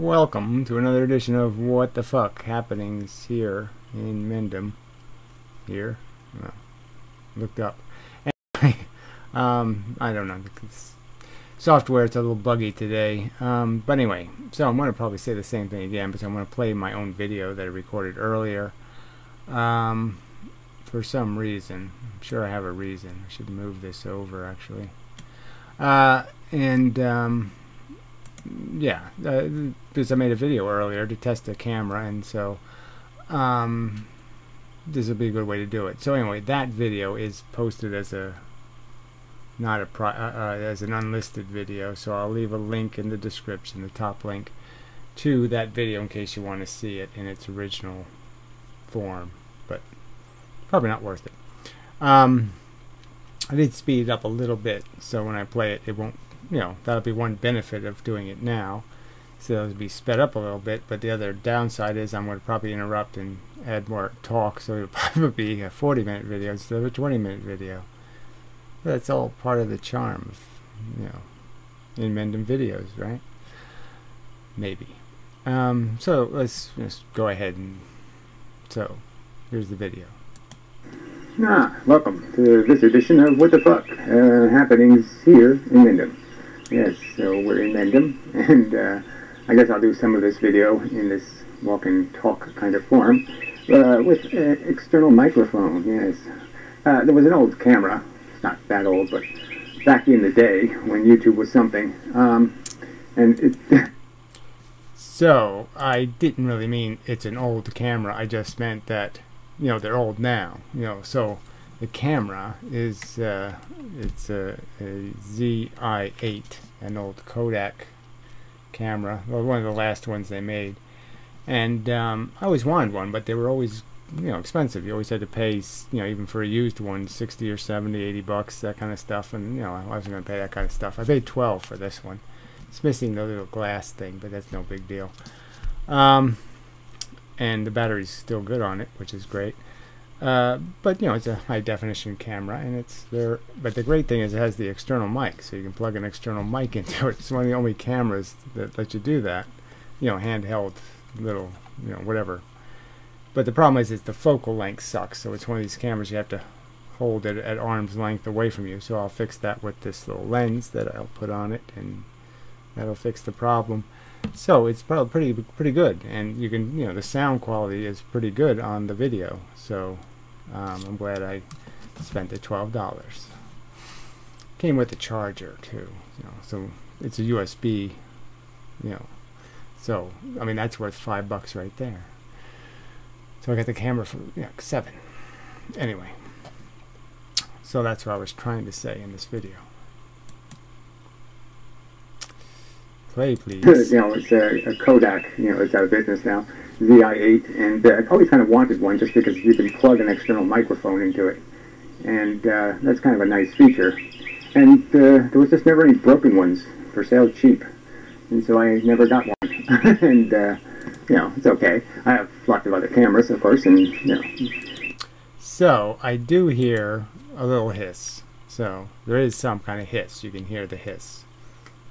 Welcome to another edition of What the Fuck Happenings here in Mendham. Here? No. Looked up. Anyway, I don't know. Software, it's a little buggy today. But anyway, so I'm going to probably say the same thing again, but I'm going to play my own video that I recorded earlier. For some reason. I'm sure I have a reason. I should move this over, actually. Yeah, because I made a video earlier to test the camera, and so this will be a good way to do it. So anyway, that video is posted as a as an unlisted video, so I'll leave a link in the description, the top link to that video, in case you want to see it in its original form, but probably not worth it. I did speed it up a little bit, so when I play it, it won't, you know, that'll be one benefit of doing it now. So it'll be sped up a little bit, but the other downside is I'm going to probably interrupt and add more talk, so it'll probably be a 40-minute video instead of a 20-minute video. But that's all part of the charm of, you know, inmendham videos, right? Maybe. So let's just go ahead and, so here's the video. Welcome to this edition of What the Fuck Happenings here in Mendham. Yes, so we're in Mendham, and I guess I'll do some of this video in this walk and talk kind of form with an external microphone. Yes, there was an old camera. It's not that old, but back in the day when YouTube was something, and it. So I didn't really mean it's an old camera. I just meant that, you know, they're old now, you know, so the camera is it's a ZI-8, an old Kodak camera, well, one of the last ones they made, and I always wanted one, but they were always, you know, expensive. You always had to pay, you know, even for a used one, 60 or 70, 80 bucks, that kind of stuff, and, you know, I wasn't going to pay that kind of stuff. I paid 12 for this one. It's missing the little glass thing, but that's no big deal. And the battery's still good on it, which is great. But, you know, it's a high definition camera, and it's there. But the great thing is it has the external mic, so you can plug an external mic into it. It's one of the only cameras that let you do that. You know, handheld, little, you know, whatever. But the problem is the focal length sucks. So it's one of these cameras you have to hold it at arm's length away from you. So I'll fix that with this little lens that I'll put on it, and that'll fix the problem. So it's probably pretty good, and you can, you know, the sound quality is pretty good on the video. So I'm glad I spent the $12. Came with the charger too, you know, so it's a USB, you know, so I mean that's worth $5 right there. So I got the camera for, you know, $7. Anyway, so that's what I was trying to say in this video. Play, please. You know, it's a Kodak, you know, it's out of business now, ZI-8, and I always kind of wanted one just because you can plug an external microphone into it, and that's kind of a nice feature. And there was just never any broken ones for sale cheap, and so I never got one. And you know, it's okay. I have lots of other cameras, of course, and you know. So I do hear a little hiss. So there is some kind of hiss. You can hear the hiss,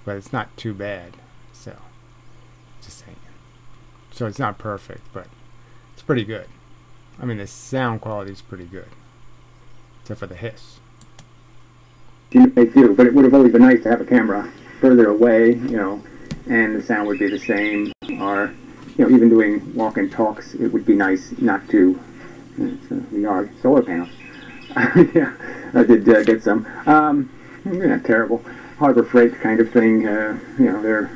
but it's not too bad. So just saying. So it's not perfect, but it's pretty good. I mean, the sound quality is pretty good, except for the hiss. They do, but it would have always been nice to have a camera further away, you know, and the sound would be the same. Or, you know, even doing walk and talks, it would be nice not to. We are solar panels. Yeah, I did get some. Yeah, terrible. Harbor Freight kind of thing. You know, they're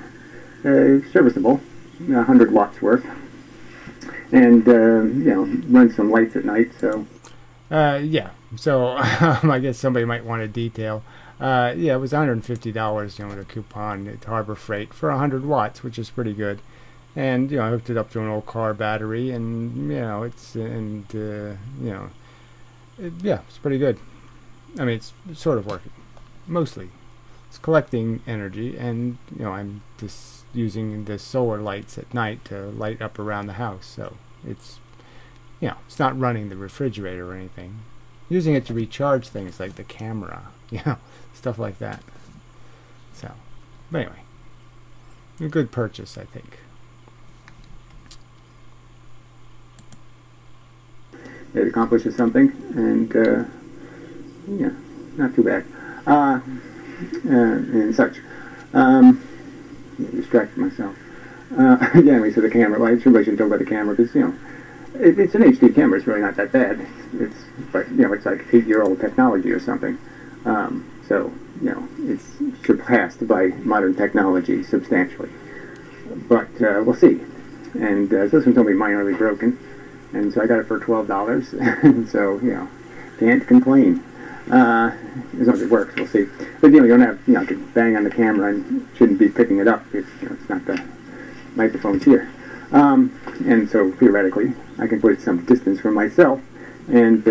serviceable, 100 watts worth, and you know, run some lights at night. So yeah, so I guess somebody might want a detail. Yeah, it was $150, you know, with a coupon at Harbor Freight for 100 watts, which is pretty good. And, you know, I hooked it up to an old car battery, and, you know, it's, and you know, yeah, it's pretty good. I mean, it's sort of working, mostly. It's collecting energy, and, you know, I'm just using the solar lights at night to light up around the house. So it's, you know, it's not running the refrigerator or anything. Using it to recharge things like the camera, you know, stuff like that. So, but anyway, a good purchase, I think. it accomplishes something, and yeah, not too bad, and such. Distracted myself. Yeah, anyway, so the camera. Well, I really shouldn't talk about the camera because it's an HD camera. It's really not that bad. But it's like 8-year-old technology or something. So it's surpassed by modern technology substantially. But we'll see. And this one's only minorly broken, and so I got it for $12. And so can't complain. As long as it works, we'll see. But you don't have to bang on the camera and shouldn't be picking it up if it's not the microphone's here. And so theoretically, I can put it some distance from myself and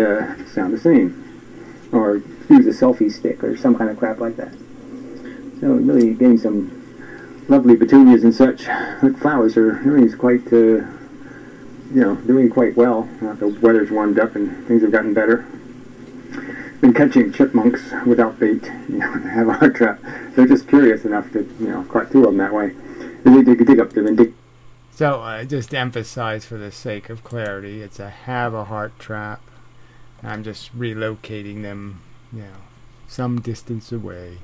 sound the same, or use a selfie stick or some kind of crap like that. So really getting some lovely petunias and such. The flowers everything's quite doing quite well. The weather's warmed up and things have gotten better. Been catching chipmunks without bait, have a heart trap. They're just curious enough to, caught 2 of them that way. They dig up them and dig. So just to emphasize for the sake of clarity, it's a have a heart trap. I'm just relocating them, some distance away,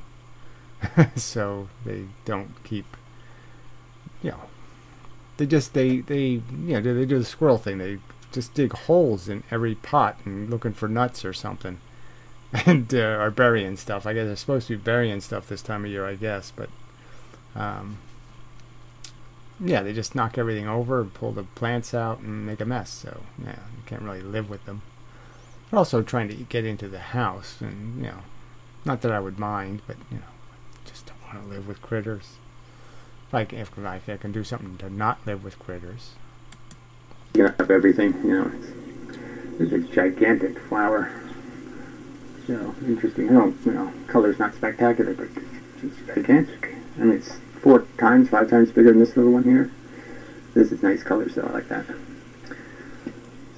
so they don't keep, they do the squirrel thing. They just dig holes in every pot and looking for nuts or something. And are burying stuff. I guess they're supposed to be burying stuff this time of year, I guess, but yeah, they just knock everything over, pull the plants out, and make a mess. So yeah, you can't really live with them. They're also trying to get into the house, and not that I would mind, but just don't want to live with critters. Like if I can do something to not live with critters. You have everything. It's a gigantic flower. Interesting. Color's not spectacular, but it's gigantic. I mean, it's 5 times bigger than this little one here. This is nice colors, though. I like that.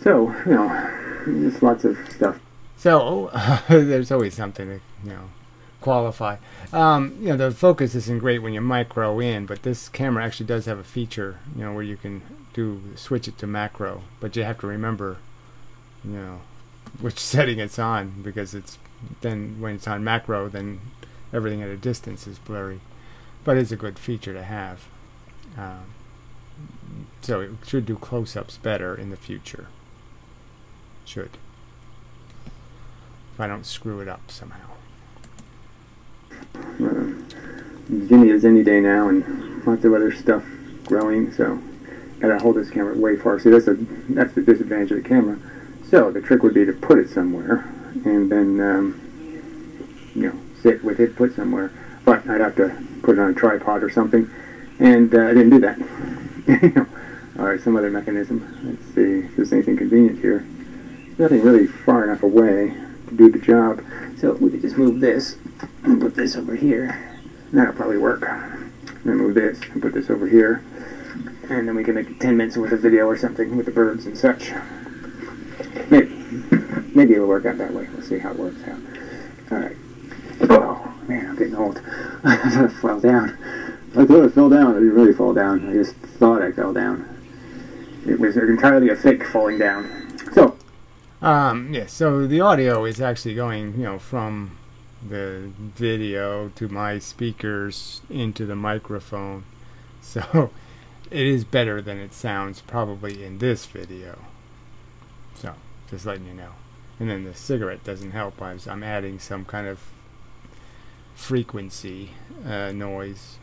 So, just lots of stuff. So, there's always something to, qualify. The focus isn't great when you micro in, but this camera actually does have a feature, where you can switch it to macro, but you have to remember, which setting it's on, because then when it's on macro, then everything at a distance is blurry. But it's a good feature to have. So it should do close-ups better in the future. Should. If I don't screw it up somehow. Zinnias any day now, and lots of other stuff growing, so gotta hold this camera way far. See, that's the disadvantage of the camera. So the trick would be to put it somewhere, and then sit with it, put somewhere. But I'd have to put it on a tripod or something, and I didn't do that. All right, some other mechanism. Let's see if there's anything convenient here. Nothing really far enough away to do the job. So we could just move this and put this over here. That'll probably work. Then move this and put this over here, and then we can make 10 minutes worth of video or something with the birds and such. Maybe it'll work out that way. We'll see how it works out. Alright. Oh, man, I'm getting old. I thought I fell down. I thought I fell down. I didn't really fall down. I just thought I fell down. It was entirely a fake falling down. So. Yeah, so the audio is actually going, from the video to my speakers into the microphone. So it is better than it sounds probably in this video. So, just letting you know. And then the cigarette doesn't help. I'm adding some kind of frequency noise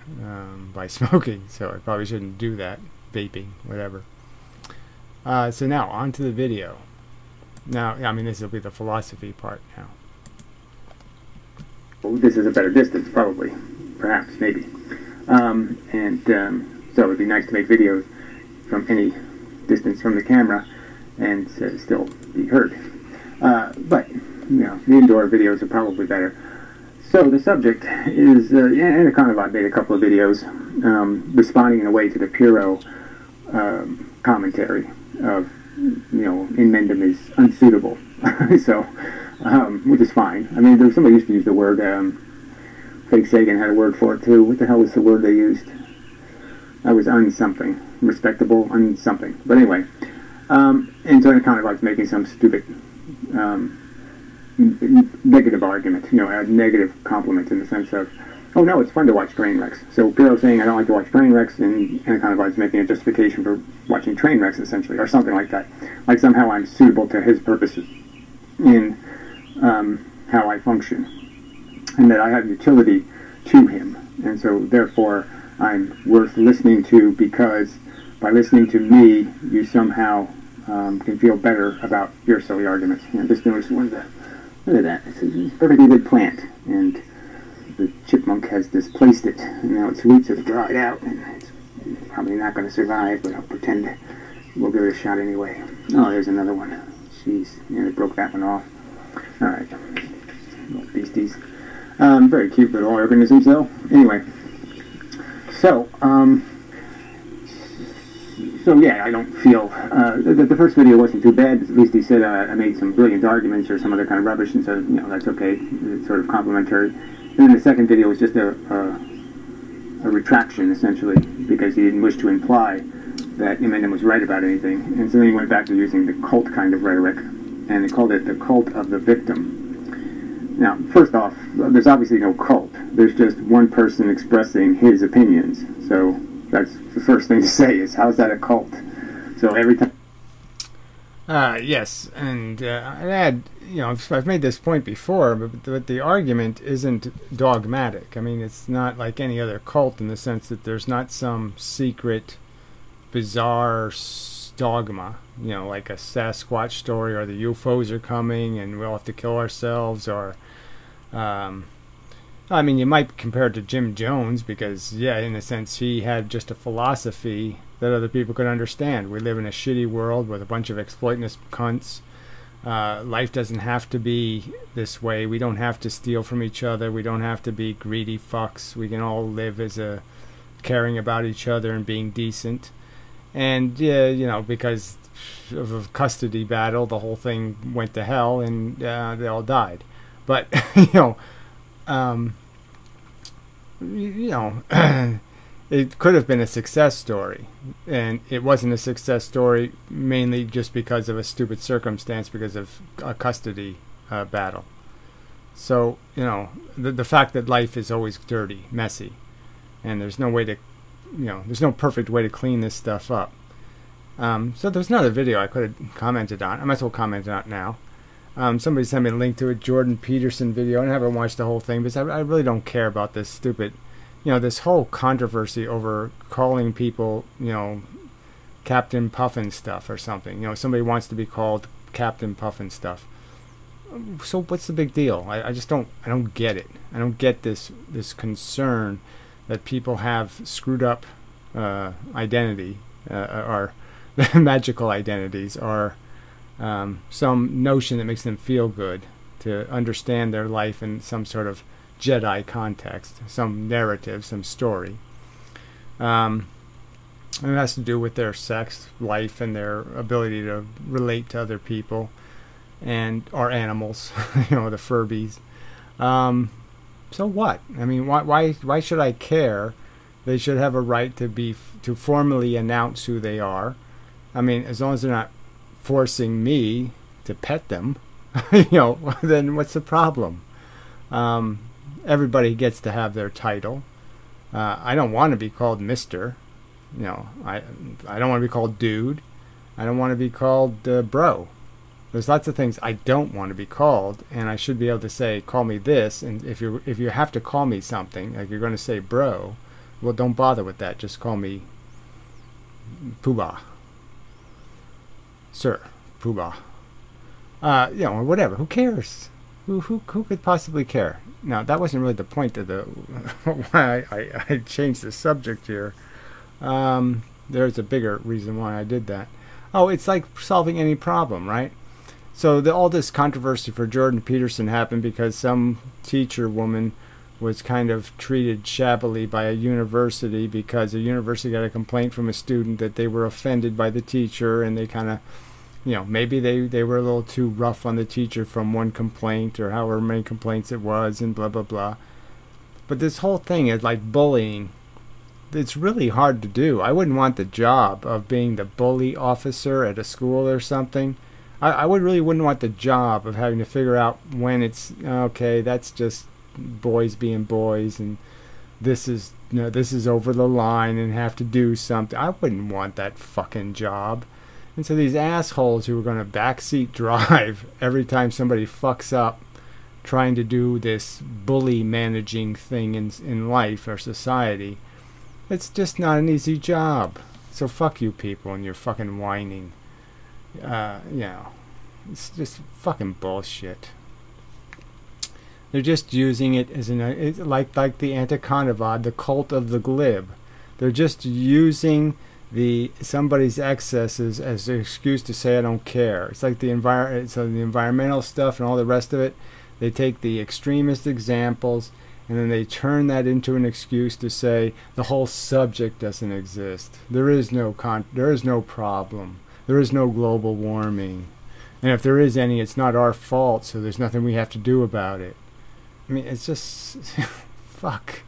by smoking. So I probably shouldn't do that. Vaping, whatever. So now, on to the video. Now, I mean, this will be the philosophy part now. Well, this is a better distance, probably. Perhaps, maybe. So it would be nice to make videos from any distance from the camera and still be heard. But, the indoor videos are probably better. So the subject is, and I made a couple of videos responding in a way to the Puro commentary of, inmendham is unsuitable. So, which is fine. I mean, somebody used to use the word, Fake Sagan had a word for it too. What the hell was the word they used? That was unsomething. Respectable, unsomething. But anyway, And so it kind of like making some stupid negative argument, a negative compliment in the sense of, oh no, it's fun to watch train wrecks. So Pierrot's saying I don't like to watch train wrecks, and kind of like making a justification for watching train wrecks essentially, or something like that. Like somehow I'm suitable to his purposes in how I function, and that I have utility to him, and so therefore I'm worth listening to, because by listening to me, you somehow can feel better about your silly arguments. Just notice look at that. It's a perfectly good plant, and the chipmunk has displaced it, and now its roots have dried out, and it's probably not going to survive, but I'll pretend we'll give it a shot anyway. Oh, there's another one. Jeez, they broke that one off. Alright, little beasties. Very cute little organisms, though. Anyway, so yeah, I don't feel, the first video wasn't too bad. At least he said I made some brilliant arguments or some other kind of rubbish, and so, that's okay. It's sort of complimentary. And then the second video was just a retraction, essentially, because he didn't wish to imply that inmendham was right about anything. And so then he went back to using the cult kind of rhetoric, and he called it the cult of the victim. Now, first off, there's obviously no cult. There's just one person expressing his opinions. So that's the first thing to say is, how's that a cult? So every time... Yes, and I'd add, I've made this point before, but the argument isn't dogmatic. I mean, it's not like any other cult in the sense that there's not some secret, bizarre dogma, like a Sasquatch story, or the UFOs are coming and we'll have to kill ourselves, or... I mean, you might compare it to Jim Jones because, yeah, in a sense, he had just a philosophy that other people could understand. We live in a shitty world with a bunch of exploiting cunts. Life doesn't have to be this way. We don't have to steal from each other. We don't have to be greedy fucks. We can all live as caring about each other and being decent. And, yeah, because of a custody battle, the whole thing went to hell and they all died. But, it could have been a success story, and it wasn't a success story mainly just because of a stupid circumstance, because of a custody battle. So, the fact that life is always dirty, messy, and there's no way to, there's no perfect way to clean this stuff up. So there's another video I could have commented on. I might as well comment on it now. Somebody sent me a link to a Jordan Peterson video, and I haven't watched the whole thing because I really don't care about this stupid, this whole controversy over calling people, Captain Puffin stuff or something. Somebody wants to be called Captain Puffin stuff. So what's the big deal? I just don't get it. I don't get this concern that people have screwed up identity, or magical identities, or some notion that makes them feel good to understand their life in some sort of Jedi context, some narrative, some story. And it has to do with their sex life and their ability to relate to other people or animals, the Furbies. So what? I mean, why should I care? They should have a right to formally announce who they are. I mean, as long as they're not forcing me to pet them, then what's the problem? Everybody gets to have their title. I don't want to be called Mr. I don't want to be called Dude. I don't want to be called Bro. There's lots of things I don't want to be called, and I should be able to say, call me this. And if you have to call me something, like you're going to say Bro, well, don't bother with that. Just call me Poobah. Sir, Poobah. Or whatever. Who cares? Who could possibly care? Now, that wasn't really the point of why I changed the subject here. There's a bigger reason why I did that. Oh, it's like solving any problem, right? So all this controversy for Jordan Peterson happened because some teacher woman was kind of treated shabbily by a university because a university got a complaint from a student that they were offended by the teacher, and they kind of, maybe they were a little too rough on the teacher from one complaint or however many complaints it was, and blah, blah, blah. But this whole thing is like bullying it's really hard to do. I wouldn't want the job of being the bully officer at a school or something. I really wouldn't want the job of having to figure out when it's okay, that's just boys being boys, and this is this is over the line and have to do something. I wouldn't want that fucking job. And so these assholes who are going to backseat drive every time somebody fucks up trying to do this bully managing thing in life or society, it's just not an easy job. So fuck you people and your fucking whining. It's just fucking bullshit. They're just using it as like the Anticonavad, the cult of the glib. They're just using somebody's excesses as an excuse to say I don't care. It's like the environmental stuff and all the rest of it. They take the extremist examples and then they turn that into an excuse to say the whole subject doesn't exist. There is no problem. There is no global warming. And if there is any, it's not our fault, so there's nothing we have to do about it. I mean, it's just fuck.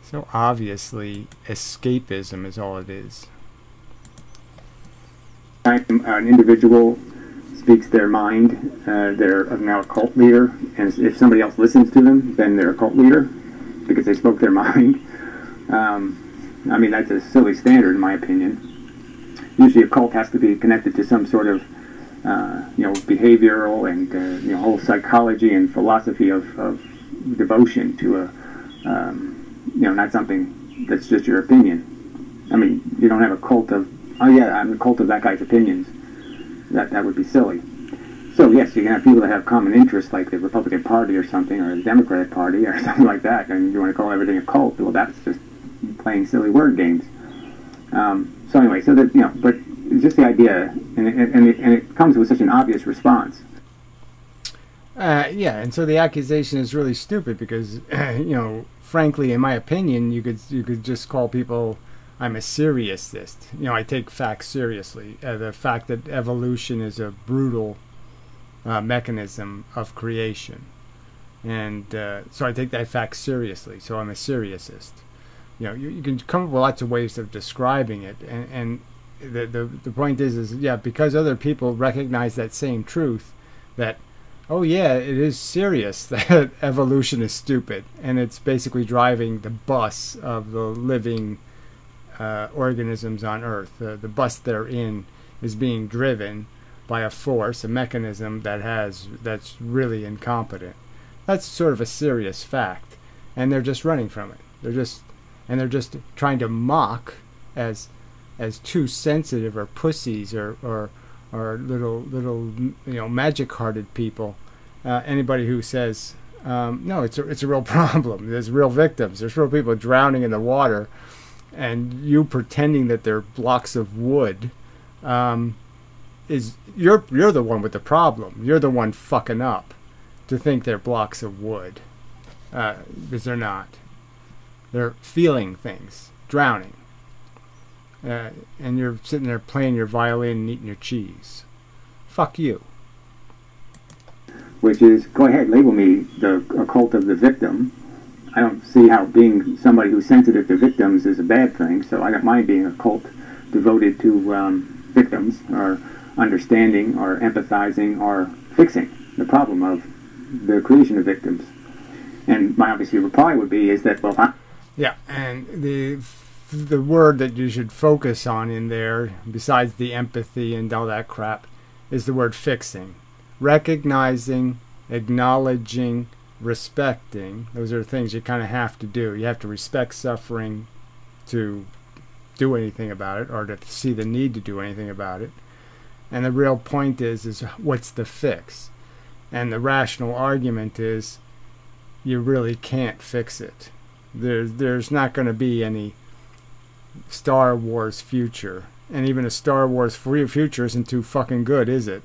So obviously escapism is all it is. An individual speaks their mind, they're now a cult leader, and if somebody else listens to them, then they're a cult leader because they spoke their mind. I mean, that's a silly standard in my opinion. Usually a cult has to be connected to some sort of behavioral and whole psychology and philosophy of devotion to a not something that's just your opinion. I mean, you don't have a cult of, oh yeah, I'm the cult of that guy's opinions. That would be silly. So yes, you can have people that have common interests, like the Republican Party or something, or the Democratic Party or something like that, and you want to call everything a cult. Well, that's just playing silly word games. So anyway, so that but it's just the idea, and it comes with such an obvious response. Yeah, and so the accusation is really stupid because frankly, in my opinion, you could just call people, I'm a seriousist. I take facts seriously. The fact that evolution is a brutal mechanism of creation, and so I take that fact seriously. So I'm a seriousist. You can come up with lots of ways of describing it, and the point is yeah, because other people recognize that same truth, that oh yeah, it is serious that evolution is stupid, and it's basically driving the bus of the living organisms on Earth. The bus they're in is being driven by a force, a mechanism that's really incompetent. That's sort of a serious fact, and they're just running from it. They're just trying to mock as too sensitive or pussies or little magic-hearted people. Anybody who says no, it's a real problem. There's real victims. There's real people drowning in the water, and you pretending that they're blocks of wood is you're the one with the problem. You're the one fucking up to think they're blocks of wood, because they're not. They're feeling things, drowning. And you're sitting there playing your violin and eating your cheese. Fuck you. Which is, go ahead, label me a cult of the victim. I don't see how being somebody who's sensitive to victims is a bad thing, so I don't mind being a cult devoted to victims, or understanding, or empathizing, or fixing the problem of the creation of victims. And my obviously reply would be is that, well, yeah, and the word that you should focus on in there, besides the empathy and all that crap, is the word fixing. Recognizing, acknowledging, respecting. Those are things you kind of have to do. You have to respect suffering to do anything about it, or to see the need to do anything about it. And the real point is what's the fix? And the rational argument is you really can't fix it. There's not going to be any Star Wars future, and even a Star Wars future isn't too fucking good, is it?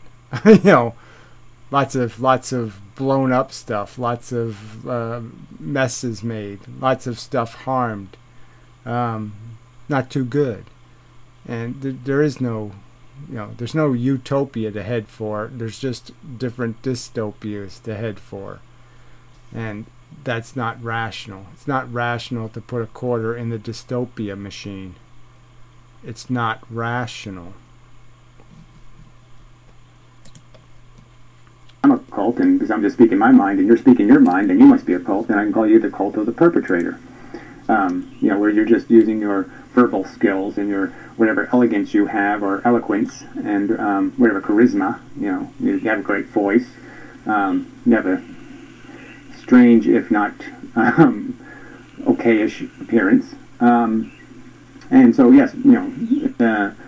Lots of blown up stuff, lots of messes made, lots of stuff harmed, not too good. And there is no, there's no utopia to head for. There's just different dystopias to head for. And that's not rational. It's not rational to put a quarter in the dystopia machine. It's not rational. I'm a cult, and because I'm just speaking my mind, and you're speaking your mind, and you must be a cult, and I can call you the cult of the perpetrator. Where you're just using your verbal skills and your whatever elegance you have, or eloquence, and whatever charisma. You have a great voice. You have a strange, if not okayish appearance. And so, yes,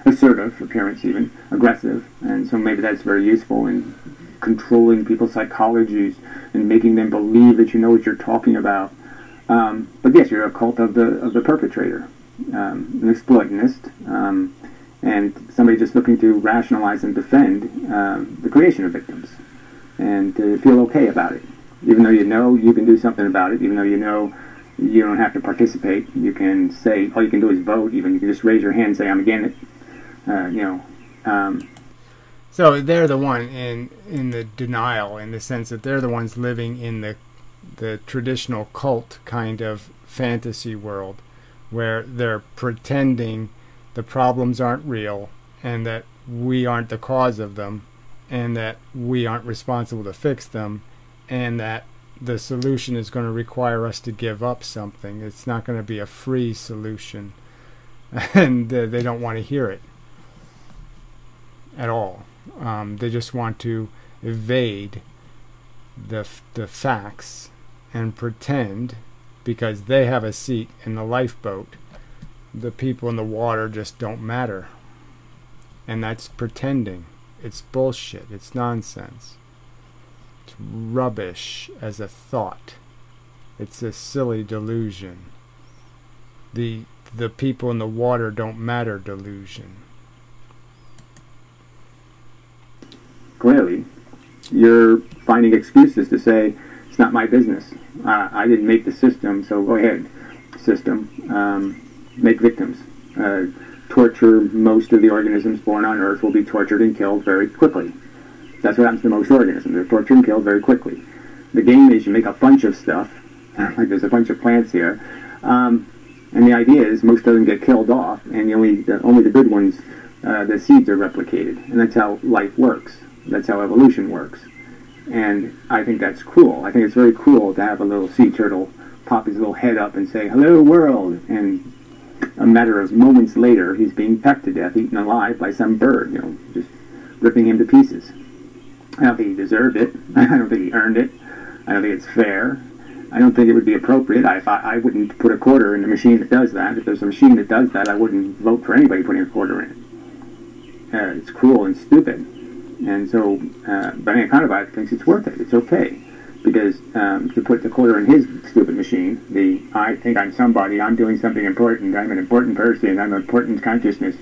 assertive appearance, even aggressive, and so maybe that's very useful in controlling people's psychologies and making them believe that you know what you're talking about. But yes, you're a cult of the perpetrator, an exploitionist, and somebody just looking to rationalize and defend the creation of victims, and to feel okay about it, even though you know you can do something about it, even though you know you don't have to participate. You can say, all you can do is vote. Even you can just raise your hand and say, I'm against it. So they're the one in the denial, in the sense that they're the ones living in the traditional cult kind of fantasy world, where they're pretending the problems aren't real, and that we aren't the cause of them, and that we aren't responsible to fix them, and that the solution is going to require us to give up something. It's not going to be a free solution, and they don't want to hear it at all. They just want to evade the facts and pretend, because they have a seat in the lifeboat, the people in the water just don't matter. And that's pretending. It's bullshit. It's nonsense. It's rubbish as a thought. It's a silly delusion. The people in the water don't matter delusion. Clearly, you're finding excuses to say, it's not my business. I didn't make the system, so go ahead, system. Make victims. Torture. Most of the organisms born on Earth will be tortured and killed very quickly. That's what happens to most organisms. They're tortured and killed very quickly. The game is you make a bunch of stuff, like there's a bunch of plants here, and the idea is most of them get killed off, and only the good ones, the seeds are replicated, and that's how life works. That's how evolution works. And I think that's cool. I think it's very cool to have a little sea turtle pop his little head up and say, hello world, and a matter of moments later he's being pecked to death, eaten alive by some bird, just ripping him to pieces. I don't think he deserved it. I don't think he earned it. I don't think it's fair. I don't think it would be appropriate. I wouldn't put a quarter in a machine that does that. If there's a machine that does that, I wouldn't vote for anybody putting a quarter in it. It's cruel and stupid. And so, but Econovibe thinks it's worth it. It's okay. Because to put the quarter in his stupid machine, I think I'm somebody, I'm doing something important, I'm an important person, I'm an important consciousness,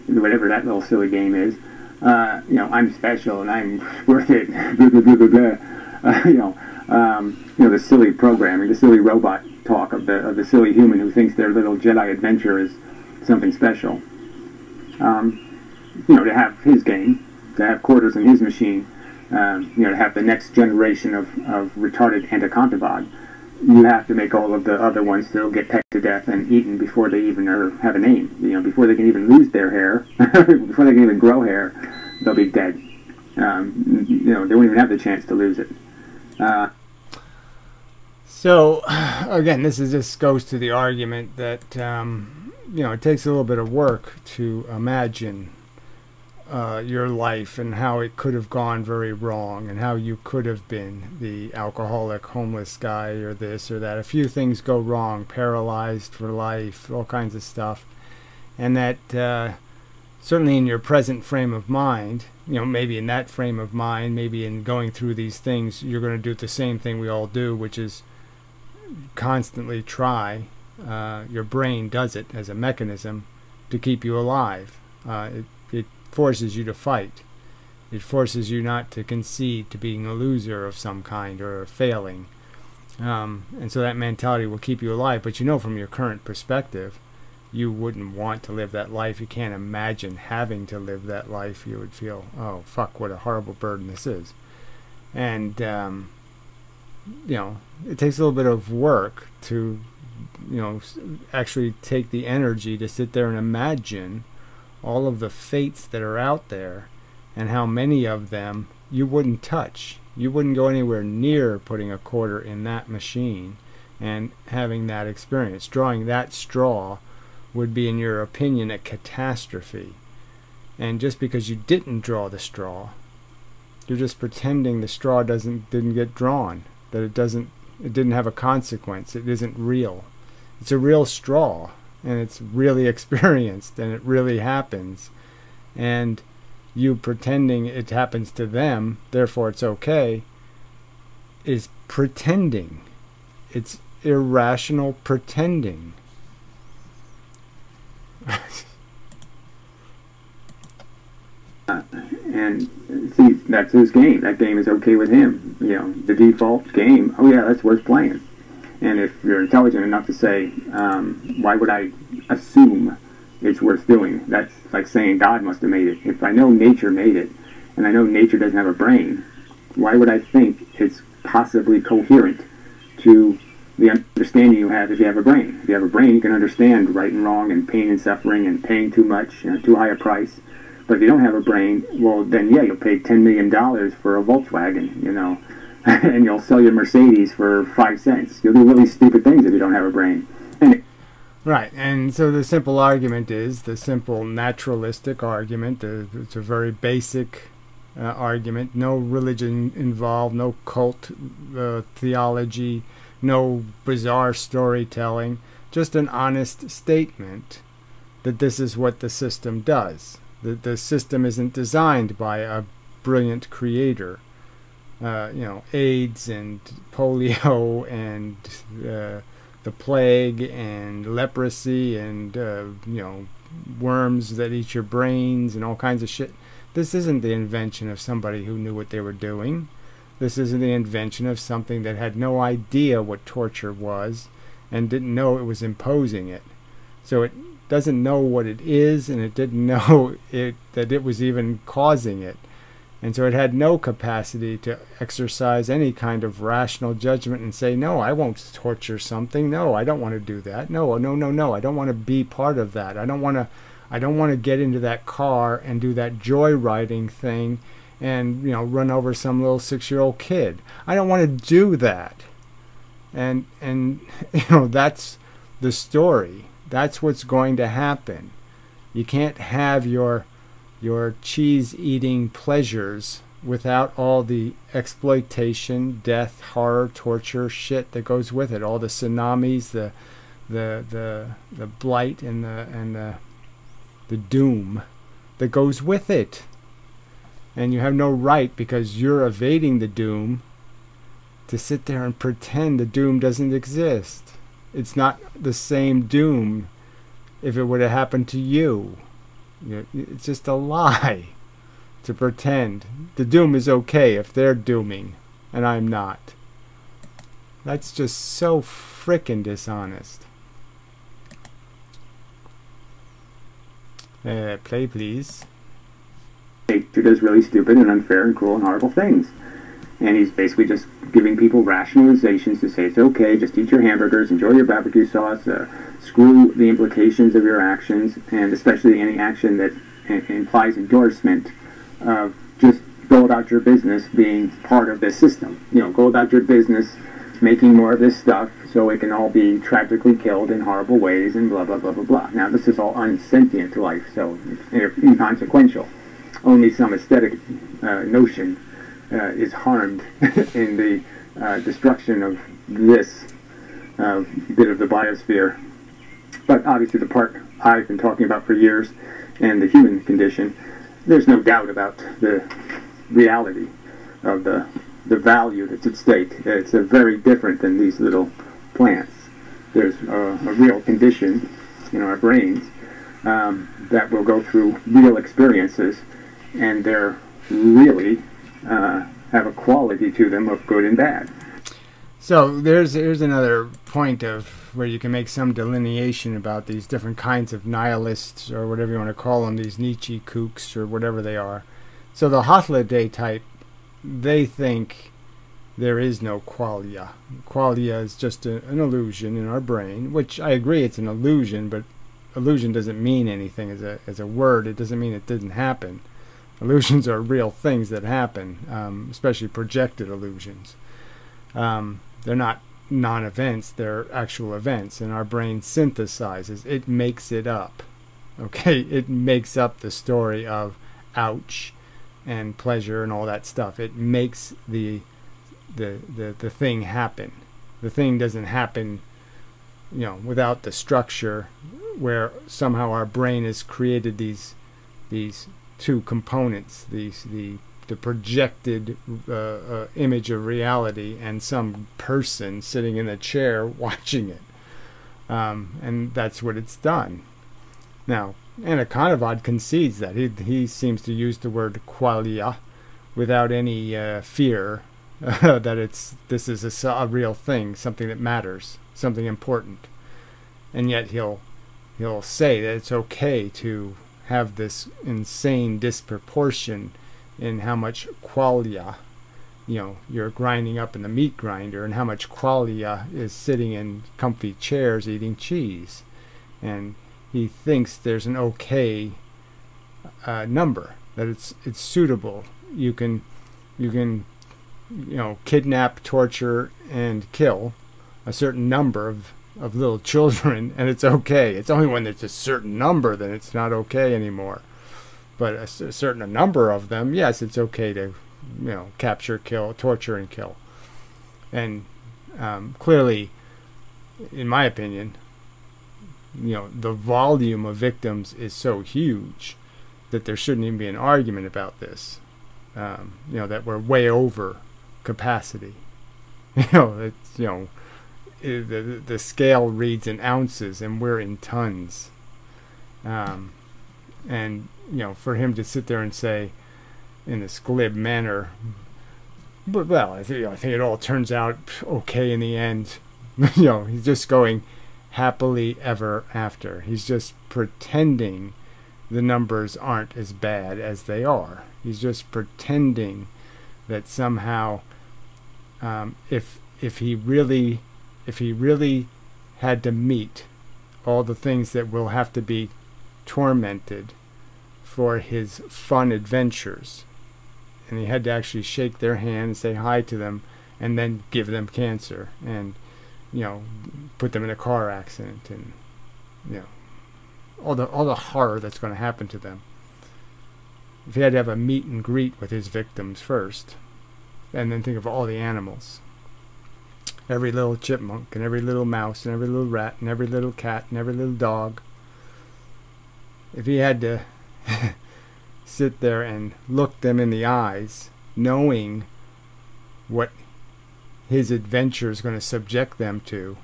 whatever that little silly game is, I'm special and I'm worth it, blah, blah, blah, blah, blah. The silly programming, the silly robot talk of the silly human who thinks their little Jedi adventure is something special. To have his game, to have quarters in his machine, to have the next generation of retarded anaconda, you have to make all of the other ones still get pecked to death and eaten before they even have a name. Before they can even lose their hair, before they can even grow hair, they'll be dead. They won't even have the chance to lose it. So, again, this goes to the argument that, it takes a little bit of work to imagine your life and how it could have gone very wrong, and how you could have been the alcoholic, homeless guy, or this or that. A few things go wrong, paralyzed for life, all kinds of stuff. And that certainly in your present frame of mind, maybe in that frame of mind, maybe in going through these things, you're going to do the same thing we all do, which is constantly try. Your brain does it as a mechanism to keep you alive. It forces you to fight. It forces you not to concede to being a loser of some kind or failing. And so that mentality will keep you alive. But from your current perspective, you wouldn't want to live that life. You can't imagine having to live that life. You would feel, oh, fuck, what a horrible burden this is. And it takes a little bit of work to, actually take the energy to sit there and imagine all of the fates that are out there and how many of them you wouldn't touch. You wouldn't go anywhere near putting a quarter in that machine and having that experience. Drawing that straw would be, in your opinion, a catastrophe. And just because you didn't draw the straw, you're just pretending the straw didn't get drawn, that it didn't have a consequence. It isn't real. It's a real straw, and it's really experienced, and it really happens. And you pretending it happens to them, therefore it's okay, is pretending. It's irrational pretending. And see, that's his game. That game is okay with him. The default game, oh yeah, that's worth playing. And if you're intelligent enough to say, why would I assume it's worth doing? That's like saying God must have made it. If I know nature made it, and I know nature doesn't have a brain, why would I think it's possibly coherent to the understanding you have if you have a brain? If you have a brain, you can understand right and wrong and pain and suffering and paying too much, too high a price. But if you don't have a brain, well, then yeah, you'll pay $10 million for a Volkswagen, and you'll sell your Mercedes for 5 cents. You'll do really stupid things if you don't have a brain. Right, and so the simple argument is, the simple naturalistic argument, it's a very basic argument, no religion involved, no cult theology, no bizarre storytelling, just an honest statement that this is what the system does. The system isn't designed by a brilliant creator. AIDS and polio and the plague and leprosy and worms that eat your brains and all kinds of shit. This isn't the invention of somebody who knew what they were doing. This isn't the invention of something that had no idea what torture was and didn't know it was imposing it. So it doesn't know what it is, and it didn't know that it was even causing it. And so it had no capacity to exercise any kind of rational judgment and say, no, I won't torture something. No, I don't want to do that. No, no, no, no. I don't want to be part of that. I don't want to get into that car and do that joyriding thing and, run over some little 6-year-old kid. I don't want to do that. And that's the story. That's what's going to happen. You can't have your cheese-eating pleasures without all the exploitation, death, horror, torture, shit that goes with it. All the tsunamis, the blight, and the doom that goes with it. And you have no right, because you're evading the doom, to sit there and pretend the doom doesn't exist. It's not the same doom if it would have happened to you. It's just a lie to pretend. The doom is okay if they're dooming and I'm not. That's just so frickin' dishonest. Play, please. Nature does really stupid and unfair and cruel and horrible things. And he's basically just giving people rationalizations to say it's okay, just eat your hamburgers, enjoy your barbecue sauce, screw the implications of your actions, and especially any action that implies endorsement of just go about your business being part of this system. Go about your business making more of this stuff so it can all be tragically killed in horrible ways and blah, blah, blah, blah, blah. Now, this is all unsentient life, so it's inconsequential. Only some aesthetic notion is harmed in the destruction of this bit of the biosphere. But obviously the part I've been talking about for years, and the human condition, there's no doubt about the reality of the value that's at stake. It's very different than these little plants. There's a real condition in our brains that will go through real experiences, and they're really have a quality to them of good and bad. So here's another point of where you can make some delineation about these different kinds of nihilists, or whatever you want to call them, these Nietzsche kooks or whatever they are. So the Hotliday type, they think there is no qualia. Qualia is just an illusion in our brain, which I agree it's an illusion, but illusion doesn't mean anything as a word. It doesn't mean it didn't happen. Illusions are real things that happen, especially projected illusions. They're not non-events, they're actual events, and our brain synthesizes. It makes it up. Okay, it makes up the story of ouch and pleasure and all that stuff. It makes the thing happen. The thing doesn't happen, you know, without the structure where somehow our brain has created these two components, the projected image of reality and some person sitting in a chair watching it, and that's what it's done. Now, Anacondavad concedes that. He seems to use the word qualia without any fear that this is a real thing, something that matters, something important. And yet he'll say that it's okay to have this insane disproportion in how much qualia, you know, you're grinding up in the meat grinder, and how much qualia is sitting in comfy chairs eating cheese. And he thinks there's an okay number, that it's suitable. You can you know, kidnap, torture, and kill a certain number of little children, and it's okay. It's only when it's a certain number that it's not okay anymore. But a certain number of them, yes, it's okay to, you know, capture, kill, torture, and kill. And clearly, in my opinion, you know, the volume of victims is so huge that there shouldn't even be an argument about this. You know, that we're way over capacity. You know, it's, you know, the scale reads in ounces and we're in tons. And you know, for him to sit there and say in this glib manner, but well, I think it all turns out okay in the end. You know, he's just going happily ever after. He's just pretending the numbers aren't as bad as they are. He's just pretending that somehow, if he really had to meet all the things that will have to be tormented for his fun adventures, and he had to actually shake their hand and say hi to them, and then give them cancer, and, you know, put them in a car accident, and, you know, all the horror that's going to happen to them. If he had to have a meet and greet with his victims first, and then think of all the animals, every little chipmunk and every little mouse and every little rat and every little cat and every little dog. If he had to sit there and look them in the eyes, knowing what his adventure is going to subject them to,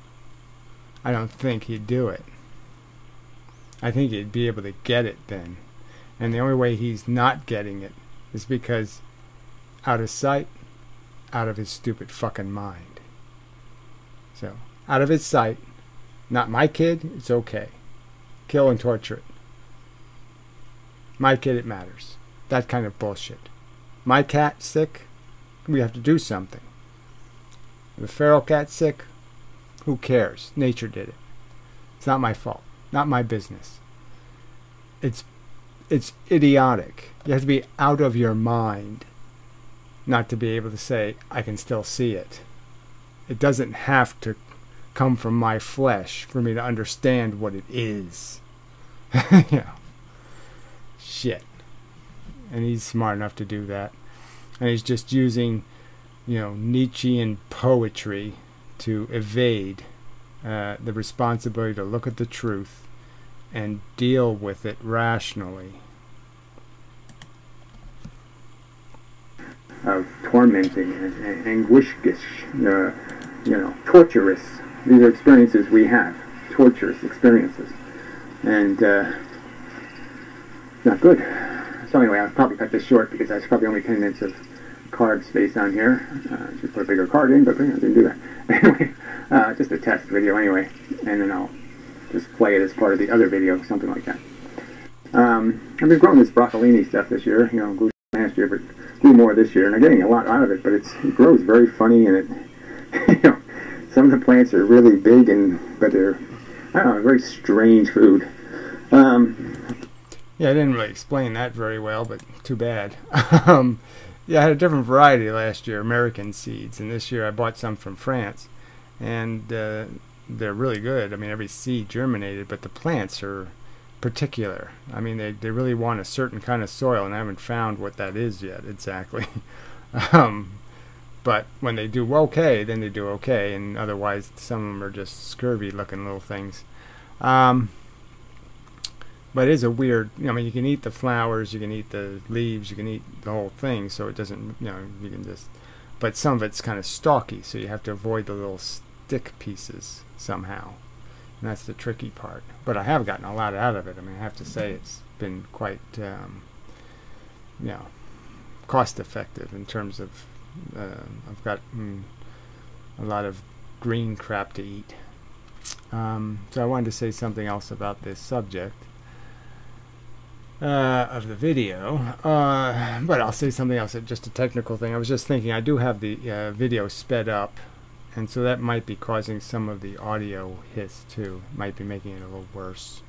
I don't think he'd do it. I think he'd be able to get it then. And the only way he's not getting it is because out of sight, out of his stupid fucking mind. So, out of his sight, not my kid, it's okay. Kill and torture it. My kid, it matters. That kind of bullshit. My cat sick, we have to do something. If a feral cat's sick, who cares? Nature did it. It's not my fault. Not my business. It's idiotic. You have to be out of your mind not to be able to say, I can still see it. It doesn't have to come from my flesh for me to understand what it is. Yeah. Shit. And he's smart enough to do that. And he's just using, you know, Nietzschean poetry to evade the responsibility to look at the truth and deal with it rationally. Tormenting and anguishish, you know, torturous. These are experiences we have, torturous experiences, and not good. So anyway, I'll probably cut this short because that's probably only 10 minutes of card space on here. Should put a bigger card in, but I didn't do that. Anyway, just a test video anyway, and then I'll just play it as part of the other video, something like that. I've been growing this broccolini stuff this year, you know, grew last year, but do more this year, and I'm getting a lot out of it. But it grows very funny, and it some of the plants are really big, but they're, I don't know, very strange food. Yeah, I didn't really explain that very well, but too bad. Yeah, I had a different variety last year, American seeds, and this year I bought some from France, and they're really good. I mean, every seed germinated, but the plants are particular. I mean, they really want a certain kind of soil, and I haven't found what that is yet exactly. But when they do okay, then they do okay, and otherwise some of them are just scurvy-looking little things. But it is a weird, I mean, you can eat the flowers, you can eat the leaves, you can eat the whole thing, so it doesn't, you can just, but some of it's kind of stalky, so you have to avoid the little stick pieces somehow. And that's the tricky part. But I have gotten a lot out of it. I mean, I have to say it's been quite, cost effective in terms of, I've got a lot of green crap to eat. So I wanted to say something else about this subject of the video, but I'll say something else, just a technical thing. I was just thinking I do have the video sped up, and so that might be causing some of the audio hiss too. Might be making it a little worse.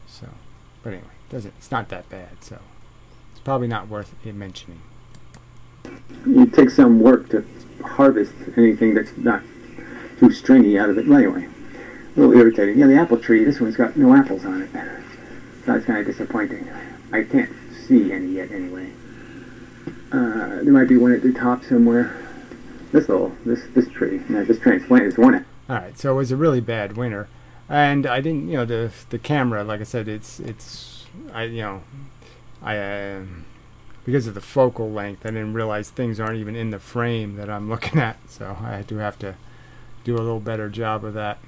So, but anyway, it's not that bad, so it's probably not worth it mentioning. It takes some work to harvest anything that's not too stringy out of it. Well, anyway, a little irritating. Yeah, the apple tree, this one's got no apples on it. That's kind of disappointing. I can't see any yet anyway. There might be one at the top somewhere. This tree, this transplant is one. Alright, so it was a really bad winter. And I didn't, the camera, like I said, because of the focal length, I didn't realize things aren't even in the frame that I'm looking at. So I do have to do a little better job of that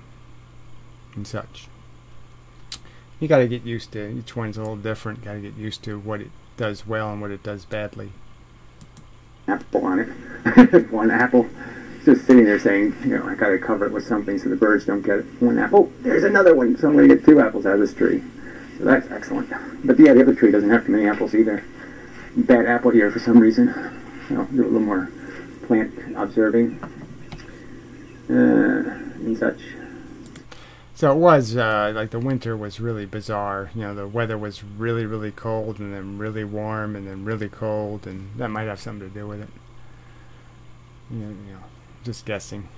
and such. You got to get used to, each one's a little different. Got to get used to what it does well and what it does badly. Apple on it. One apple. Just sitting there saying, I got to cover it with something so the birds don't get it. One apple. Oh, there's another one. So I'm going to get 2 apples out of this tree. So that's excellent. But yeah, the other tree doesn't have too many apples either. Bad apple here for some reason. Do a little more plant observing and such. So it was, like the winter was really bizarre. The weather was really, really cold, and then really warm, and then really cold, and that might have something to do with it. Just guessing.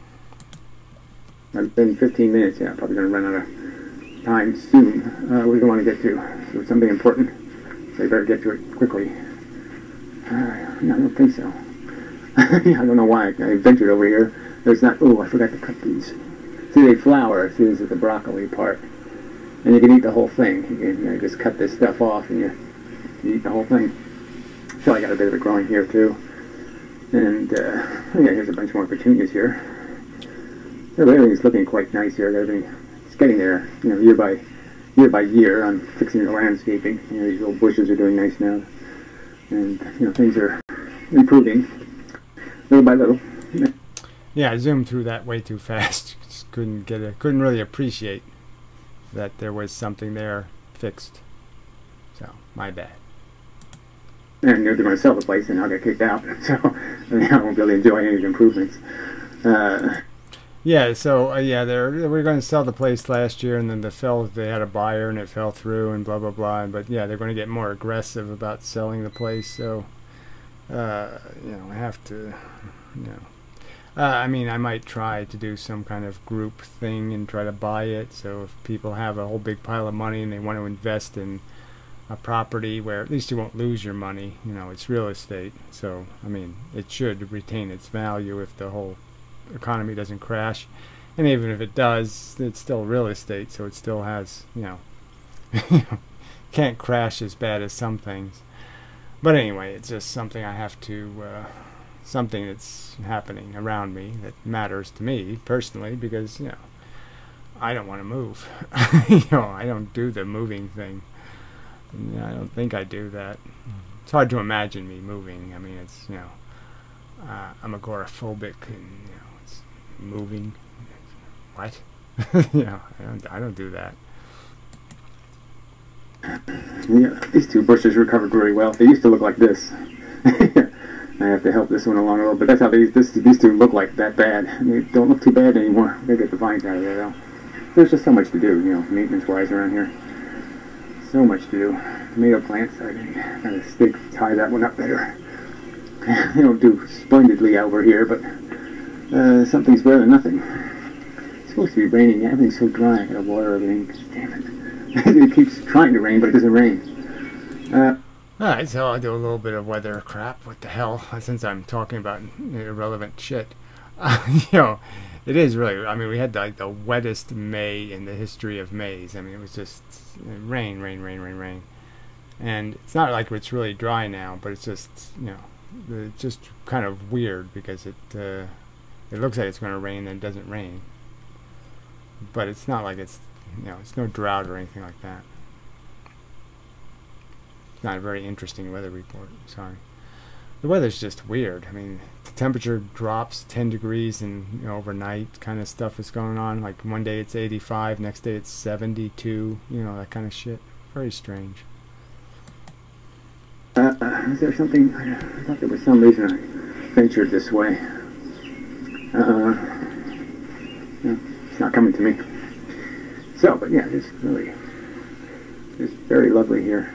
It's been 15 minutes, yeah. I'm probably going to run out of time soon. What do you want to get to? Is there something important? So you better get to it quickly. I don't think so. I don't know why. I ventured over here. There's not, I forgot to cut these. See, they flower as soon as the broccoli part. And you can eat the whole thing. You can just cut this stuff off and you eat the whole thing. So I got a bit of it growing here too. And here's a bunch more petunias here. So everything's looking quite nice here. It's getting there, year by year. I'm fixing the landscaping. These little bushes are doing nice now. And, things are improving little by little. Yeah, I zoomed through that way too fast. Just couldn't really appreciate that there was something there fixed. So, my bad. And they're going to sell the place, and I'll get kicked out. So, I won't be able to enjoy any of the improvements. Yeah, so they were going to sell the place last year, and then they had a buyer, and it fell through, and blah blah blah. But yeah, they're going to get more aggressive about selling the place. So, I have to, I mean, I might try to do some kind of group thing and try to buy it. So if people have a whole big pile of money and they want to invest in a property where at least you won't lose your money, it's real estate. So I mean, it should retain its value if the whole economy doesn't crash, and even if it does, it's still real estate, so it still has, can't crash as bad as some things. But anyway, it's just something I have to, something that's happening around me that matters to me personally, because I don't want to move. I don't do the moving thing. I don't think I do that. It's hard to imagine me moving. I mean, it's I'm agoraphobic, and it's moving. What? I don't do that. Yeah, these 2 bushes recovered very well. They used to look like this. I have to help this one along a little bit. That's how these two look like that bad. I mean, they don't look too bad anymore. They get the vines out of there though. There's just so much to do, you know, maintenance-wise around here. So much to do. Tomato plants, I gotta tie that one up better. They don't do splendidly over here, but something's better than nothing. It's supposed to be raining. Everything's so dry. I gotta water everything. Damn it. It keeps trying to rain, but it doesn't rain. Alright, so I'll do a little bit of weather crap. What the hell? Since I'm talking about irrelevant shit. You know, it is really, I mean, we had like the wettest May in the history of Mays. I mean, it was just rain, rain, rain, rain, rain. And it's not like it's really dry now, but it's just, you know, it's just kind of weird because it looks like it's going to rain and it doesn't rain. But it's not like it's, you know, it's no drought or anything like that. It's not a very interesting weather report, sorry. The weather's just weird. I mean, the temperature drops 10 degrees and, you know, overnight kind of stuff is going on. Like one day it's 85, next day it's 72, you know, that kind of shit. Very strange. Is there something? I thought there was some reason I ventured this way. No, it's not coming to me. So, but yeah, it's very lovely here.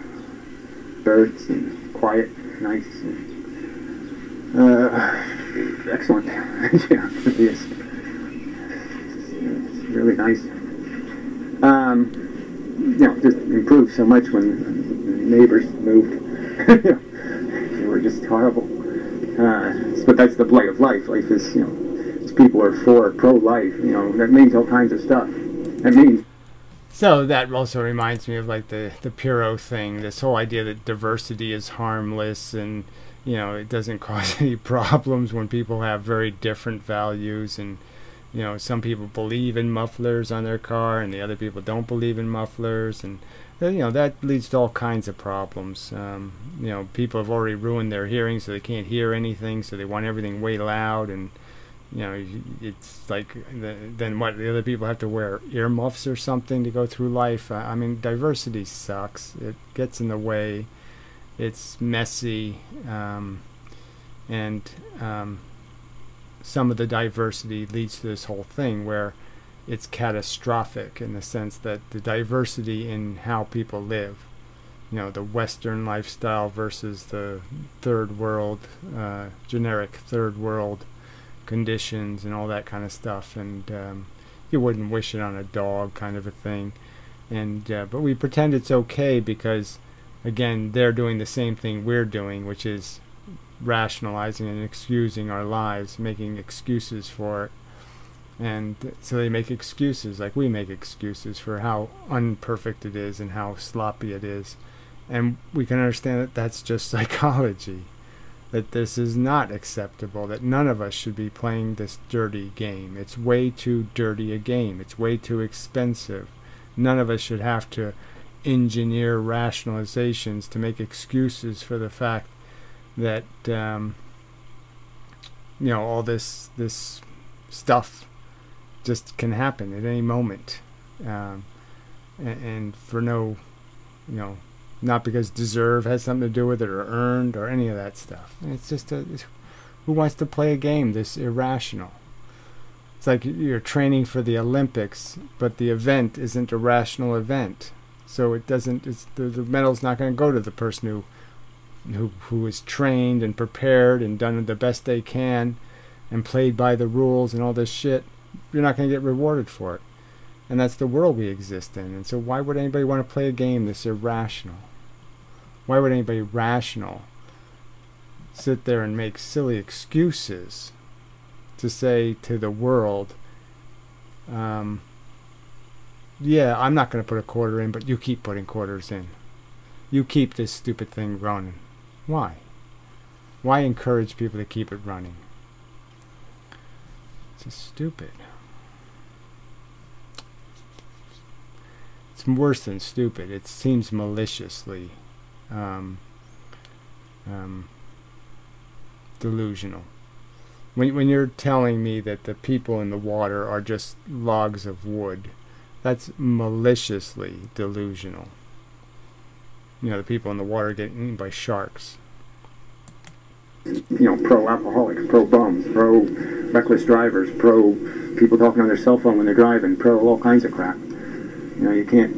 Birds and quiet, nice, and excellent. Yeah, it is. It's really nice. You know, just improved so much when the neighbors moved. They were just horrible. But that's the blight of life. Life is, you know, these people are pro-life. You know, that means all kinds of stuff. That means. So that also reminds me of like the Puro thing, this whole idea that diversity is harmless and, you know, it doesn't cause any problems when people have very different values. And, you know, some people believe in mufflers on their car and the other people don't believe in mufflers. And, you know, that leads to all kinds of problems. You know, people have already ruined their hearing so they can't hear anything, so they want everything way loud. And, you know, it's like, then what, the other people have to wear earmuffs or something to go through life? I mean, diversity sucks. It gets in the way. It's messy. And some of the diversity leads to this whole thing where it's catastrophic in the sense that the diversity in how people live, you know, the Western lifestyle versus the third world, generic third world conditions and all that kind of stuff, and you wouldn't wish it on a dog, kind of a thing. And but we pretend it's okay because, again, they're doing the same thing we're doing, which is rationalizing and excusing our lives, making excuses for it. And so they make excuses like we make excuses for how unperfect it is and how sloppy it is. And we can understand that that's just psychology. That this is not acceptable, that none of us should be playing this dirty game. It's way too dirty a game. It's way too expensive. None of us should have to engineer rationalizations to make excuses for the fact that, you know, all this stuff just can happen at any moment. And for no, you know, not because deserve has something to do with it or earned or any of that stuff. It's just who wants to play a game this irrational? It's like you're training for the Olympics, but the event isn't a rational event. So it doesn't. It's the medal's not going to go to the person who is trained and prepared and done the best they can and played by the rules and all this shit. You're not going to get rewarded for it. And that's the world we exist in. And so why would anybody want to play a game that's irrational? Why would anybody rational sit there and make silly excuses to say to the world, yeah, I'm not going to put a quarter in, but you keep putting quarters in. You keep this stupid thing running. Why? Why encourage people to keep it running? It's just stupid. It's worse than stupid. It seems maliciously delusional. When you're telling me that the people in the water are just logs of wood, that's maliciously delusional. You know, the people in the water get eaten by sharks. pro alcoholics, pro bums, pro reckless drivers, pro people talking on their cell phone when they're driving, pro all kinds of crap. You can't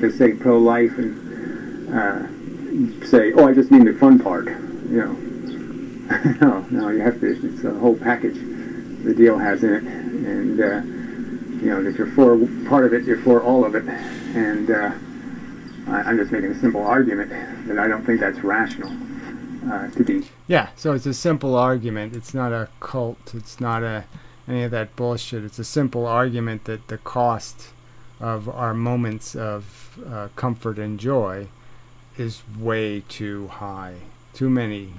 just say pro life and say, oh, I just mean the fun part. No, you have to. It's a whole package the deal has in it, and that you're for part of it, you're for all of it, and I'm just making a simple argument that I don't think that's rational to be. Yeah, so it's a simple argument. It's not a cult. It's not any of that bullshit. It's a simple argument that the cost of our moments of comfort and joy is way too high. Too many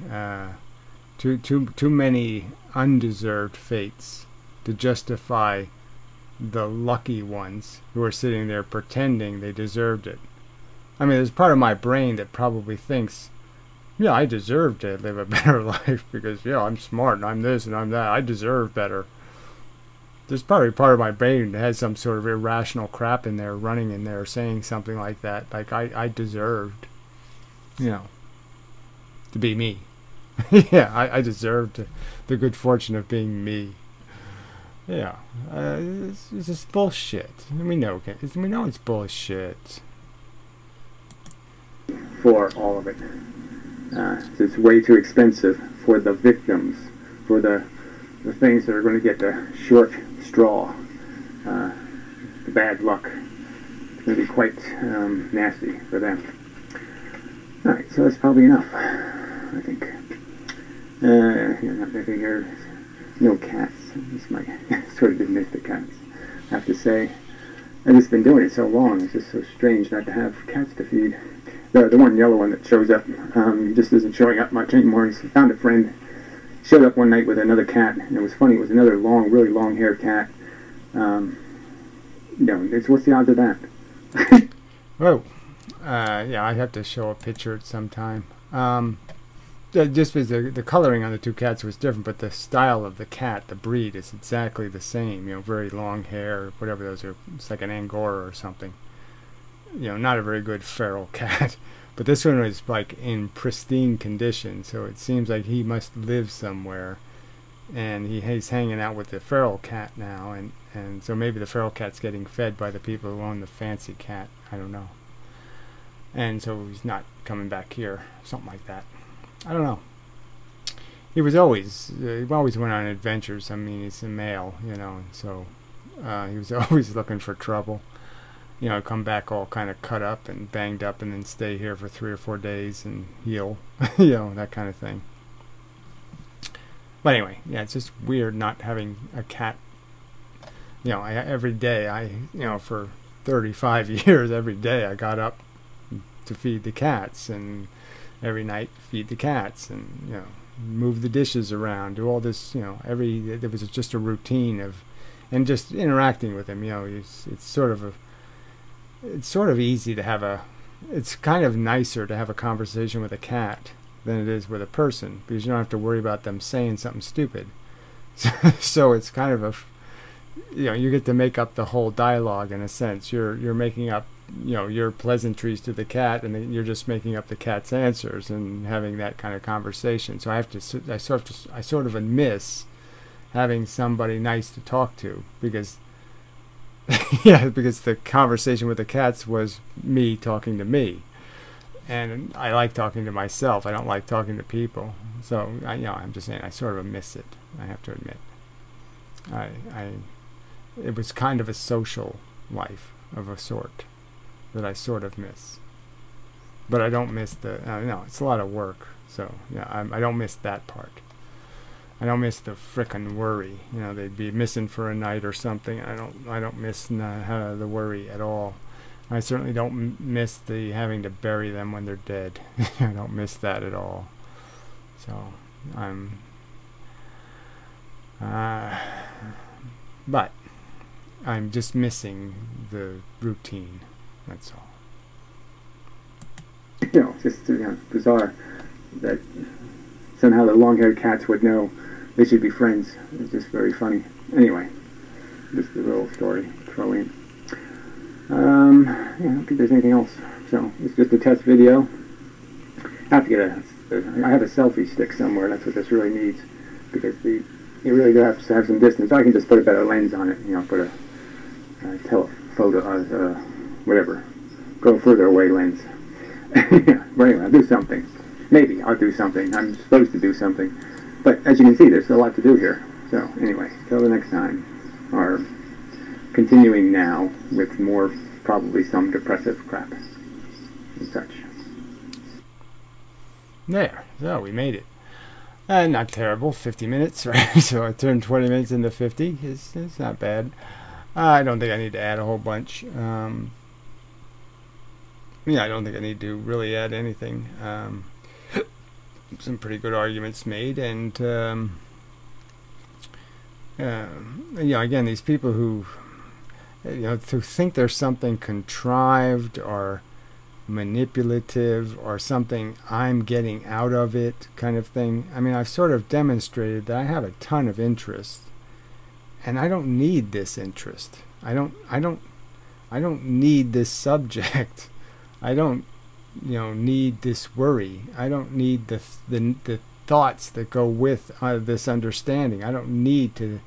undeserved fates to justify the lucky ones who are sitting there pretending they deserved it. I mean, there's part of my brain that probably thinks, yeah, I deserve to live a better life because, I'm smart and I'm this and I'm that. I deserve better. There's probably part of my brain that has some sort of irrational crap in there, running in there, saying something like that. Like, I deserved, to be me. Yeah, I deserved the good fortune of being me. Yeah, it's just bullshit. We know it's bullshit. For all of it. It's way too expensive for the victims, for the things that are going to get the short straw, the bad luck. It's going to be quite nasty for them. Alright, so that's probably enough, I think. Nothing here. No cats. This might sort of miss the cats, I have to say. I've just been doing it so long. It's just so strange not to have cats to feed. The one yellow one that shows up just isn't showing up much anymore. He found a friend, showed up one night with another cat, and it was funny. It was another really long-haired cat. What's the odds of that? Oh, yeah, I'd have to show a picture at some time. Just because the coloring on the two cats was different, but the style of the cat, the breed, is exactly the same. Very long hair, whatever those are. It's like an Angora or something. Not a very good feral cat. But this one was like in pristine condition, so it seems like he must live somewhere. And he's hanging out with the feral cat now, and so maybe the feral cat's getting fed by the people who own the fancy cat. I don't know. And so he's not coming back here, something like that. I don't know. He always went on adventures. I mean, he's a male, and so he was always looking for trouble. Come back all kind of cut up and banged up, and then stay here for 3 or 4 days and heal, that kind of thing. But anyway, yeah, it's just weird not having a cat. Every day, for 35 years, every day I got up to feed the cats, and every night feed the cats, and move the dishes around, do all this. There was just a routine of, and just interacting with him. It's sort of easy to have it's kind of nicer to have a conversation with a cat than it is with a person, because you don't have to worry about them saying something stupid. So it's kind of you get to make up the whole dialogue in a sense. You're making up your pleasantries to the cat, and then you're just making up the cat's answers and having that kind of conversation. So I sort of miss having somebody nice to talk to, because because the conversation with the cats was me talking to me, and I like talking to myself. I don't like talking to people. So I'm just saying I sort of miss it. I have to admit, it was kind of a social life of a sort that I sort of miss, but I don't miss it's a lot of work. So I don't miss that part. I don't miss the frickin' worry. They'd be missing for a night or something. I don't miss the worry at all. I certainly don't miss the having to bury them when they're dead. I don't miss that at all. So but I'm just missing the routine. That's all. It's just bizarre that somehow the long-haired cats would know they should be friends. It's just very funny. Anyway, just a little story to throw in. I don't think there's anything else. So it's just a test video. I have to get a I have a selfie stick somewhere. That's what this really needs, because you really do have to have some distance. I can just put a better lens on it, put a telephoto, whatever, go further away lens. Yeah, but anyway, I'll do something. Maybe I'll do something. I'm supposed to do something. But as you can see, there's a lot to do here. So anyway, till the next time, or continuing now with more, probably some depressive crap and such. There, so we made it. Not terrible, 50 minutes, right? So I turned 20 minutes into 50. It's not bad. I don't think I need to add a whole bunch. Yeah, I don't think I need to really add anything. Some pretty good arguments made, and again, these people who to think there's something contrived or manipulative or something I'm getting out of it kind of thing. I mean, I've sort of demonstrated that I have a ton of interest, and I don't need this interest. I don't need this subject. I don't need this worry. I don't need the thoughts that go with this understanding. I don't need to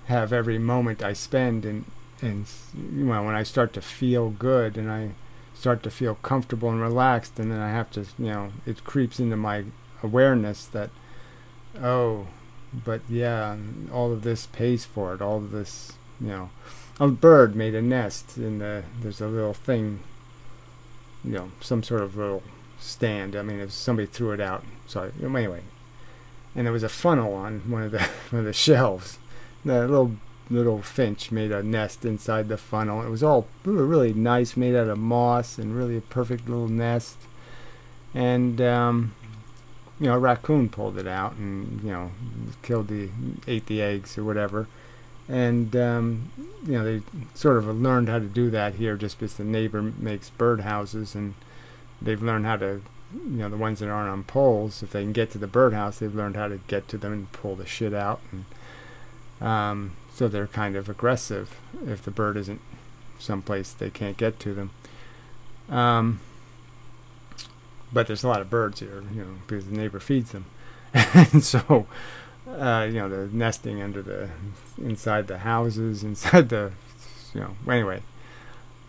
have every moment I spend and when I start to feel good and I start to feel comfortable and relaxed, and then I have to, it creeps into my awareness that, oh, but yeah, all of this pays for it. All of this, a bird made a nest in there's a little thing, some sort of little stand. I mean, if somebody threw it out, sorry, anyway, and there was a funnel on one of the shelves. The little finch made a nest inside the funnel. It was all really nice, made out of moss, and really a perfect little nest. And a raccoon pulled it out and ate the eggs or whatever. And they sort of learned how to do that here, just because the neighbor makes bird houses, and they've learned how to, the ones that aren't on poles, if they can get to the birdhouse, they've learned how to get to them and pull the shit out. And so they're kind of aggressive if the bird isn't someplace they can't get to them. But there's a lot of birds here, because the neighbor feeds them. And so, they're nesting inside the houses, inside the, anyway.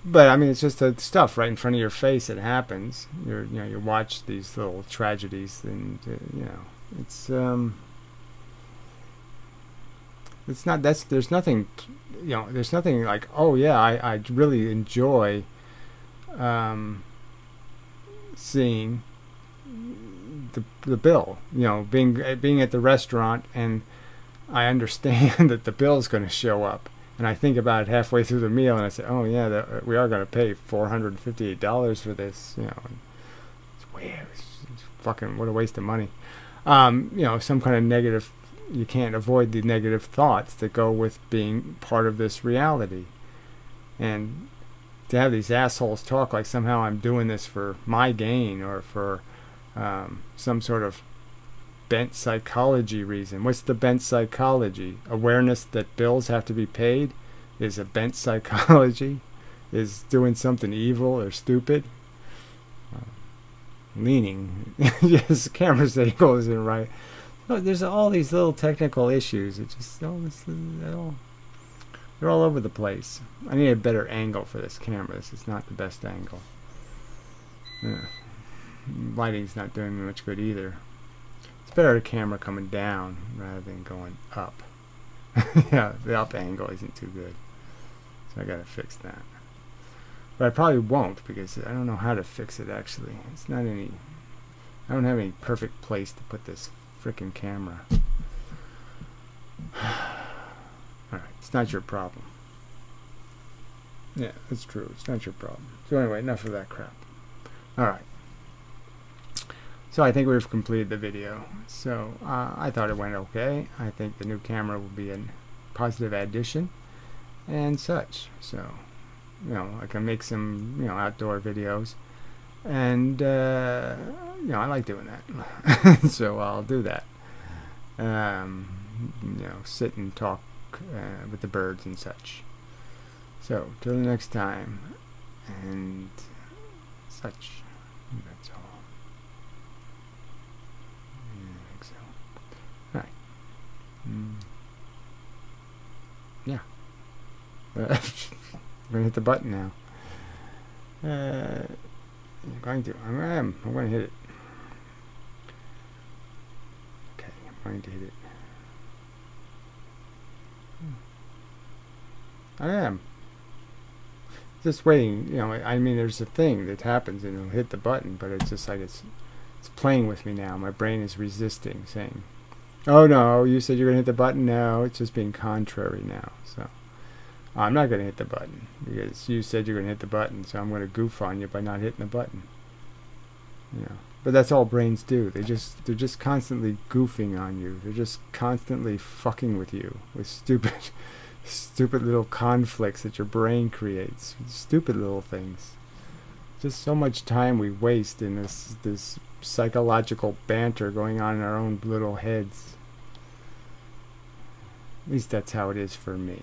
But I mean, it's just the stuff right in front of your face. It happens. You watch these little tragedies, and it's not. There's nothing. There's nothing like, oh yeah, I really enjoy seeing the bill. Being at the restaurant, and I understand that the bill's going to show up. And I think about it halfway through the meal, and I say, "Oh yeah, we are going to pay $458 for this." It's fucking what a waste of money. Some kind of negative. You can't avoid the negative thoughts that go with being part of this reality. And to have these assholes talk like somehow I'm doing this for my gain or for some sort of bent psychology reason. What's the bent psychology? Awareness that bills have to be paid is a bent psychology? Is doing something evil or stupid? Leaning. Yes, the camera's angle isn't right. Oh, there's all these little technical issues. It just they're all over the place. I need a better angle for this camera. This is not the best angle. Lighting's not doing me much good either. It's better a camera coming down rather than going up. Yeah, the up angle isn't too good. So I gotta fix that. But I probably won't, because I don't know how to fix it actually. It's not any... I don't have any perfect place to put this frickin' camera. Alright, it's not your problem. Yeah, that's true. It's not your problem. So anyway, enough of that crap. Alright. So I think we've completed the video. So I thought it went okay. I think the new camera will be a positive addition and such. So, I can make some, outdoor videos. And, I like doing that. So I'll do that. Sit and talk with the birds and such. So, till the next time, and such. That's all. I'm gonna hit the button now. I'm going to. I'm going to hit it. Okay, I'm going to hit it. I am. Just waiting, you know, I mean, there's a thing that happens and it'll hit the button, but it's just like it's playing with me now. My brain is resisting, saying, oh no, you said you're going to hit the button. No, it's just being contrary now. So I'm not going to hit the button because you said you're going to hit the button, so I'm going to goof on you by not hitting the button. You know, but that's all brains do. They're just constantly goofing on you. They're just constantly fucking with you with stupid little conflicts that your brain creates. Stupid little things. Just so much time we waste in this psychological banter going on in our own little heads. At least that's how it is for me.